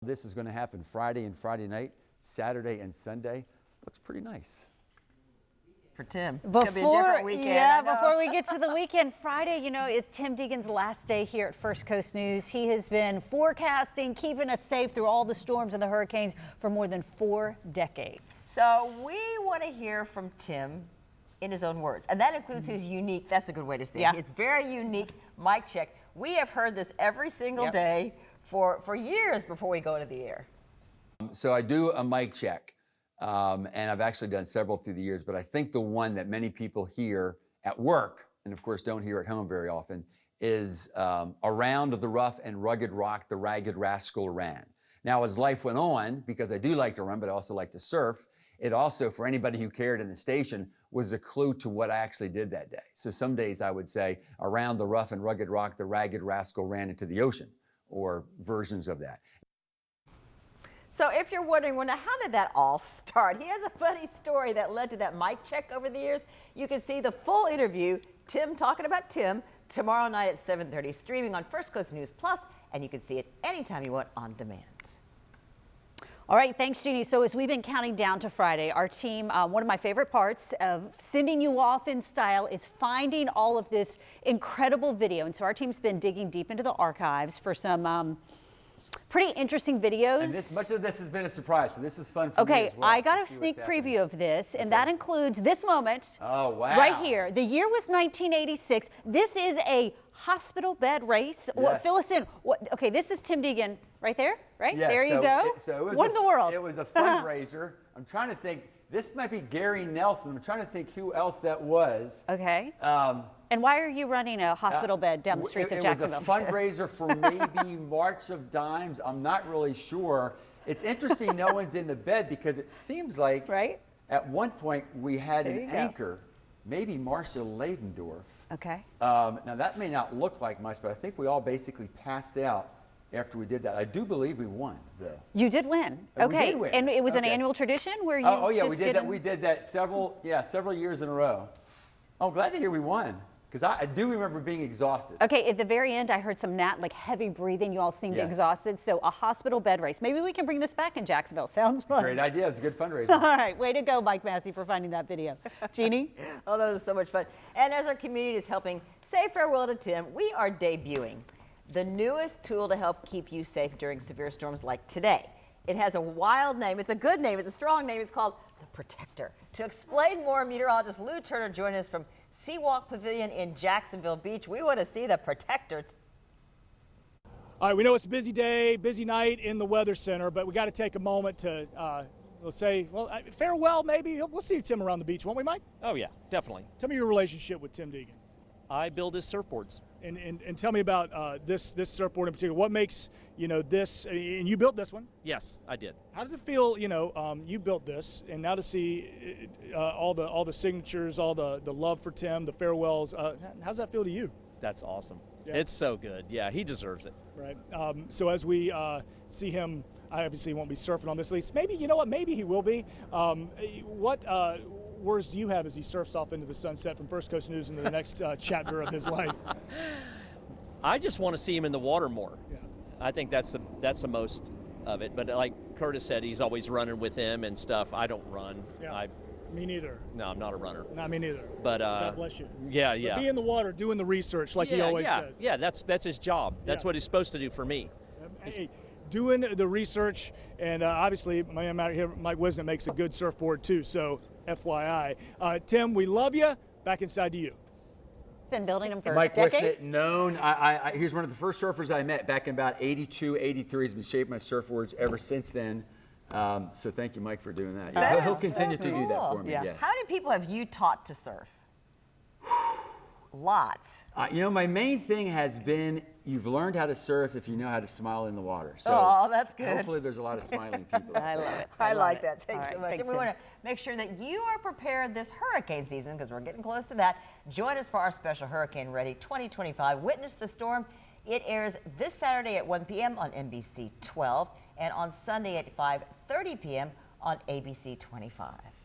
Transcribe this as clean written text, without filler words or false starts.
this is going to happen Friday and Friday night, Saturday and Sunday. Looks pretty nice. For Tim, it's going to be a different weekend. Yeah, before we get to the weekend, Friday, you know, is Tim Deegan's last day here at First Coast News. He has been forecasting, keeping us safe through all the storms and the hurricanes for more than 4 decades. So we want to hear from Tim in his own words, and that includes his unique, that's a good way to say it, his very unique mic check. We have heard this every single day for years before we go into the air. So I do a mic check. And I've actually done several through the years, but I think the one that many people hear at work, and of course don't hear at home very often, is around the rough and rugged rock, the ragged rascal ran. Now, as life went on, because I do like to run, but I also like to surf, it also, for anybody who cared in the station, was a clue to what I actually did that day. So some days I would say, around the rough and rugged rock, the ragged rascal ran into the ocean, or versions of that. So if you're wondering, well, now how did that all start? He has a funny story that led to that mic check over the years. You can see the full interview, Tim talking about Tim, tomorrow night at 7:30, streaming on First Coast News Plus, and you can see it anytime you want on demand. All right, thanks, Jeannie. So as we've been counting down to Friday, our team, one of my favorite parts of sending you off in style is finding all of this incredible video. And so our team's been digging deep into the archives for some pretty interesting videos. And much of this has been a surprise, so this is fun for me as well. I got a sneak preview of this, and that includes this moment. Oh, wow. Right here. The year was 1986. This is a hospital bed race. Yes. Fill us in. Okay, this is Tim Deegan right there, right? Yes, there you go. What in the world? It was a fundraiser. I'm trying to think. This might be Gary Nelson. I'm trying to think who else that was. Okay. And why are you running a hospital bed down the streets of Jacksonville? It was a fundraiser for maybe March of Dimes. I'm not really sure. It's interesting no one's in the bed because it seems like at one point we had an anchor, maybe Marcia Ladendorf. Okay. Now that may not look like much, but I think we all basically passed out after we did that. I do believe we won, though. You did win. Okay. We did win. And it was an annual tradition where you yeah, we did that. We did that several years in a row. I'm glad to hear we won. Because I do remember being exhausted. Okay, at the very end, I heard some heavy breathing. You all seemed exhausted. So a hospital bed race. Maybe we can bring this back in Jacksonville. Sounds fun. Great idea. It's a good fundraiser. All right, way to go, Mike Massey, for finding that video. Jeannie? Oh, that was so much fun. And as our community is helping say farewell to Tim, we are debuting the newest tool to help keep you safe during severe storms like today. It has a wild name. It's a good name. It's a strong name. It's called the Protector. To explain more, meteorologist Lou Turner joined us from Seawalk Pavilion in Jacksonville Beach. We want to see the Protector. All right, we know it's a busy day, busy night in the Weather Center, but we got to take a moment to, let's say, farewell maybe. We'll see Tim around the beach, won't we, Mike? Oh, yeah, definitely. Tell me your relationship with Tim Deegan. I build his surfboards. And tell me about this surfboard in particular. What makes, this, and you built this one? Yes, I did. How does it feel, you built this, and now to see all the signatures, all the love for Tim, the farewells, how's that feel to you? That's awesome. Yeah. It's so good. Yeah, he deserves it. Right. So as we see him, I obviously won't be surfing on this lease. Maybe, you know what, maybe he will be. What words do you have as he surfs off into the sunset from First Coast News into the next chapter of his life? I just want to see him in the water more. Yeah. I think that's the most of it. But like Curtis said, he's always running with him and stuff. I don't run. Yeah. Me neither. No, I'm not a runner. Not me neither. But God bless you. Yeah, but be in the water, doing the research like he always says. Yeah, that's his job. That's what he's supposed to do for me. Hey, doing the research, and obviously my man out here, Mike Wisnett, makes a good surfboard too. So FYI, Tim, we love you. Back inside to you. Been building them for Mike decades. Wisnett, known. He's one of the first surfers I met back in about 82, 83. He's been shaping my surfboards ever since then. So thank you, Mike, for doing that. He'll continue to do that for me. Yes. How many people have you taught to surf? Lots. My main thing has been you've learned how to surf if you know how to smile in the water. So that's good. Hopefully there's a lot of smiling people. I love it. I like that. Thanks so much. Thanks, and we want to make sure that you are prepared this hurricane season because we're getting close to that. Join us for our special Hurricane Ready 2025. Witness the Storm. It airs this Saturday at 1 p.m. on NBC 12 and on Sunday at 5:30 p.m. on ABC 25.